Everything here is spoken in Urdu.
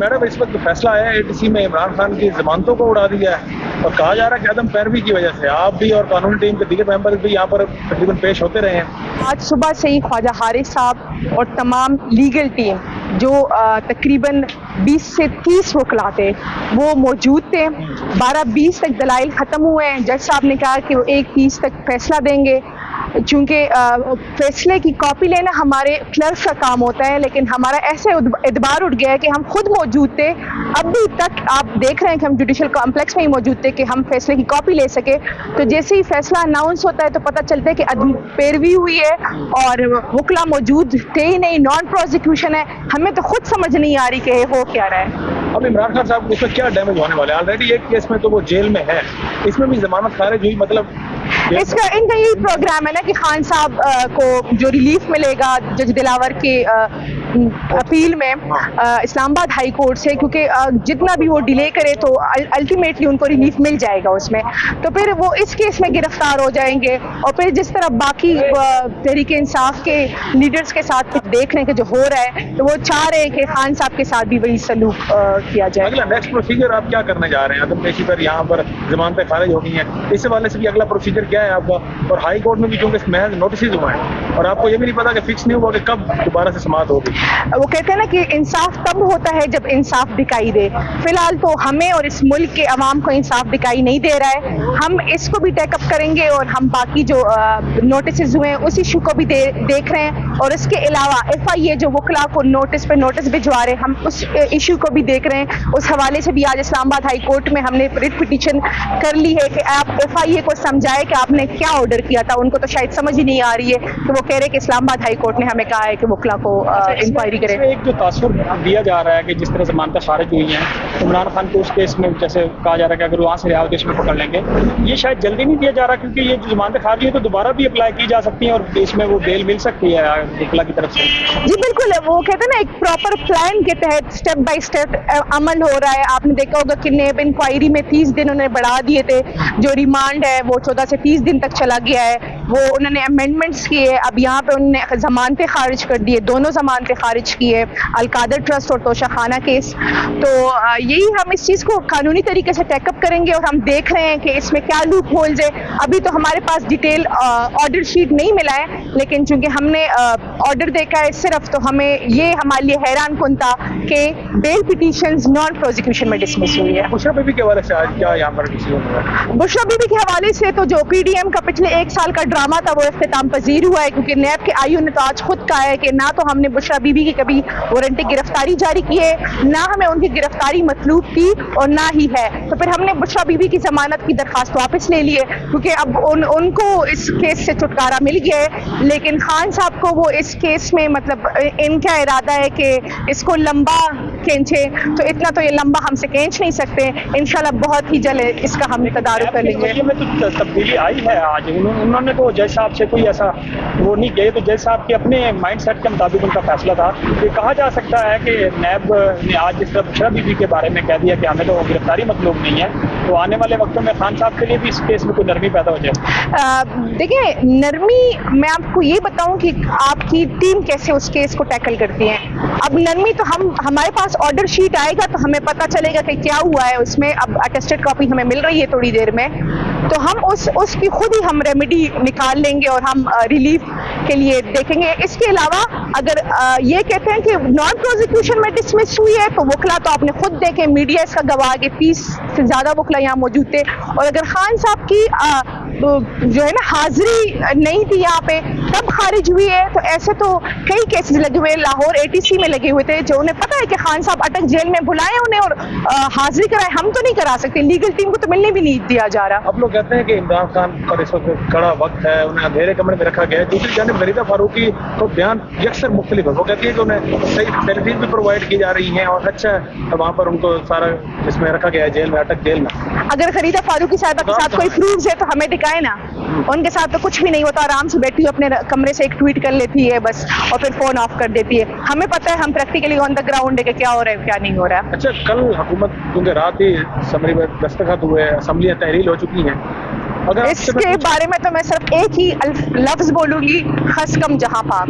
میڈم اس وقت فیصلہ آیا ہے ATC میں عمران خان کی ضمانتوں کو اڑا دیا ہے اور کہا جا رہا ہے کہ عدم پیروی کی وجہ سے آپ بھی اور قانونی ٹیم کے دیگر ممبر بھی یہاں پر تقریباً پیش ہوتے رہے ہیں. آج صبح سے ہی خواجہ حارث صاحب اور تمام لیگل ٹیم جو تقریباً 20 سے 30 وکلا تھے وہ موجود تھے. 12:20 تک دلائل ختم ہوئے ہیں. جج صاحب نے کہا کہ وہ 1:30 تک فیصلہ دیں گے. چونکہ فیصلے کی کاپی لینا ہمارے کلرک کا کام ہوتا ہے، لیکن ہمارا ایسے اعتبار اٹھ گیا ہے کہ ہم خود موجود تھے. ابھی تک آپ دیکھ رہے ہیں کہ ہم جوڈیشل کمپلیکس میں ہی موجود تھے کہ ہم فیصلے کی کاپی لے سکے. تو جیسے ہی فیصلہ اناؤنس ہوتا ہے تو پتہ چلتا ہے کہ عدم پیروی ہوئی ہے اور وکلا موجود تھے ہی نہیں، نان پروزیکیوشن ہے. ہمیں تو خود سمجھ نہیں آ رہی کہ یہ ہو کیا رہا ہے. اب عمران خان صاحب اس میں کیا ڈیمیج ہونے والے ہیں؟ آلریڈی ایک کیس میں تو وہ جیل میں ہے، اس میں بھی ضمانت خارج ہوئی. مطلب اس کا ان کا یہی پروگرام ہے نا کہ خان صاحب کو جو ریلیف ملے گا جج دلاور کے اپیل میں اسلام آباد ہائی کورٹ سے، کیونکہ جتنا بھی وہ ڈیلے کرے تو الٹیمیٹلی ان کو ریلیف مل جائے گا اس میں. تو پھر وہ اس کیس میں گرفتار ہو جائیں گے اور پھر جس طرح باقی تحریک انصاف کے لیڈرز کے ساتھ دیکھ رہے ہیں کہ جو ہو رہا ہے تو وہ چاہ رہے ہیں کہ خان صاحب کے ساتھ بھی وہی سلوک کیا جائے. اگلا نیکسٹ پروسیجر آپ کیا کرنے جا رہے ہیں؟ عدم پیشی پر یہاں پر ضمانتیں خارج ہو گئی ہیں، اس حوالے سے بھی اگلا پروسیجر کیا ہے آپ کا؟ اور ہائی کورٹ میں بھی چونکہ محض نوٹسز ہوئے ہیں اور آپ کو یہ بھی نہیں پتا کہ فکس نہیں ہوا کہ کب دوبارہ سے سماعت ہوگی. وہ کہتے ہیں نا کہ انصاف تب ہوتا ہے جب انصاف دکھائی دے. فی الحال تو ہمیں اور اس ملک کے عوام کو انصاف دکھائی نہیں دے رہا ہے. ہم اس کو بھی ٹیک اپ کریں گے اور ہم باقی جو نوٹسز ہوئے ہیں اس ایشو کو بھی دیکھ رہے ہیں اور اس کے علاوہ FIA جو وکلا کو نوٹس پہ نوٹس بھجوا رہے ہیں ہم اس ایشو کو بھی دیکھ رہے ہیں. اس حوالے سے بھی آج اسلام آباد ہائی کورٹ میں ہم نے ریٹ پٹیشن کر لی ہے کہ آپ FIA کو سمجھائے کہ آپ نے کیا آرڈر کیا تھا. ان کو تو شاید سمجھ ہی نہیں آ رہی ہے کہ وہ کہہ رہے کہ اسلام آباد ہائی کورٹ نے ہمیں کہا ہے کہ وکلا کو انکوائری کرے. ایک جو تاثر دیا جا رہا ہے کہ جس طرح ضمانتیں خارج ہوئی ہیں عمران خان کو اس کیس میں جیسے کہا جا رہا ہے کہ اگر وہاں سے رہا تو اس میں پکڑ لیں گے، یہ شاید جلدی نہیں دیا جا رہا کیونکہ یہ جو ضمانتیں خارج ہوئی ہیں تو دوبارہ بھی اپلائی کی جا سکتی ہیں اور اس میں وہ بیل مل سکتی ہے وکلا کی طرف سے. جی بالکل، وہ کہتے ہیں نا ایک پراپر پلان کے تحت اسٹیپ بائی اسٹیپ عمل ہو رہا ہے. آپ نے دیکھا ہوگا کہ نیب انکوائری میں 30 دن انہیں بڑھا دیے تھے، جو ریمانڈ ہے وہ 14 سے 30 دن تک چلا گیا ہے. وہ انہوں نے امینڈمنٹس کیے، اب یہاں پہ انہوں نے ضمانتیں خارج کر دیے، دونوں ضمانتیں خارج کی ہے، القادر ٹرسٹ اور توشہ خانہ کیس. تو یہی ہم اس چیز کو قانونی طریقے سے ٹیک اپ کریں گے اور ہم دیکھ رہے ہیں کہ اس میں کیا لوپ ہولز ہے. ابھی تو ہمارے پاس ڈیٹیل آرڈر شیٹ نہیں ملا ہے، لیکن چونکہ ہم نے آرڈر دیکھا ہے صرف، تو ہمیں یہ ہمارے لیے حیران کن تھا کہ بیل پٹیشنز نان پروزیکیوشن میں ڈسمس ہوئی ہے. بشرا بی بی کے حوالے سے آج کیا یہاں پر ڈیسیژن ہوا ہے؟ بشرا بی بی کے حوالے سے تو جو PDM کا پچھلے 1 سال کا ڈرامہ تھا وہ اختتام پذیر ہوا ہے، کیونکہ نیب کے IU نے تو آج خود کہا ہے کہ نہ تو ہم نے بشرا بی بی کی کبھی وارنٹی گرفتاری جاری کی ہے، نہ ہمیں ان کی گرفتاری مطلوب تھی اور نہ ہی ہے. تو پھر ہم نے بشرا بی بی کی ضمانت کی درخواست واپس لے لی ہے کیونکہ اب ان کو اس کیس سے چھٹکارا مل گیا ہے. لیکن خان صاحب کو وہ اس کیس میں مطلب ان کا ارادہ ہے کہ اس کو لمبا کھینچے، تو اتنا تو یہ لمبا ہم سے کھینچ نہیں سکتے. انشاءاللہ بہت ہی جلد اس کا ہم تدارک کر لیں گے. میں تو تبدیلی آئی ہے آج، انہوں نے تو جج صاحب سے کوئی ایسا وہ نہیں کہے، تو جج صاحب کے اپنے مائنڈ سیٹ کے مطابق ان کا فیصلہ تھا. یہ کہا جا سکتا ہے کہ نیب نے آج جس طرح بشرا بی بی کے بارے میں کہہ دیا کہ ہمیں تو گرفتاری مطلوب نہیں ہے، تو آنے والے وقتوں میں خان صاحب کے لیے بھی اس کیس میں کوئی نرمی پیدا ہو جائے. دیکھیں نرمی، میں آپ کو یہ بتاؤں کہ آپ کی ٹیم کیسے اس کیس کو ٹیکل کرتی ہے. اب نرمی تو ہمارے پاس آرڈر شیٹ آئے گا تو ہمیں پتہ چلے گا کہ کیا ہوا ہے اس میں. اب اٹیسٹڈ کاپی ہمیں مل رہی ہے تھوڑی دیر میں، تو ہم اس کی خود ہی ہم ریمیڈی نکال لیں گے اور ہم ریلیف کے لیے دیکھیں گے. اس کے علاوہ اگر یہ کہتے ہیں کہ نان پروزیکیوشن میں ڈسمس ہوئی ہے تو وکلا تو آپ نے خود دیکھیں، میڈیا اس کا گواہ کہ 30 سے زیادہ وکلا یہاں موجود تھے. اور اگر خان صاحب کی جو ہے نا حاضری نہیں تھی یہاں پہ تب خارج ہوئی ہے، تو ایسے تو کئی کیسز لگے ہوئے لاہور ATC میں لگے ہوئے تھے جو انہیں پتا ہے کہ خان صاحب اٹک جیل میں، بلائے انہیں اور حاضری کرائے. ہم تو نہیں کرا سکتے، لیگل ٹیم کو تو ملنے بھی نہیں دیا جا رہا. اب لوگ کہتے ہیں کہ عمران خان پر اس وقت کڑا وقت ہے، انہیں اندھیرے کمرے میں رکھا گیا ہے. دوسری جانب غریدہ فاروقی کو بیان یکسر مختلف ہے، وہ کہتی ہے کہ انہیں صحیح فیسلٹیز بھی پرووائڈ کی جا رہی ہیں اور اچھا ہے وہاں پر ان کو سارا اس میں رکھا گیا ہے جیل میں، اٹک جیل میں. اگر غریدہ فاروقی صاحبہ کے ساتھ کوئی پروفز ہے تو ہمیں دکھائے نا. ان کے ساتھ تو کچھ بھی نہیں ہوتا، آرام سے بیٹھی اپنے کمرے سے ایک ٹویٹ کر لیتی ہے بس اور پھر فون آف کر دیتی ہے. ہمیں پتہ ہے، ہم پریکٹیکلی آن دا گراؤنڈ ہے کہ کیا ہو رہا ہے کیا نہیں ہو رہا ہے. اچھا، کل حکومت کیونکہ رات ہی اسمبلی میں دستخط ہوئے، اسمبلیاں تحلیل ہو چکی ہیں، اگر اس کے بارے میں تو میں صرف ایک ہی لفظ بولوں گی، خس کم جہاں پاک.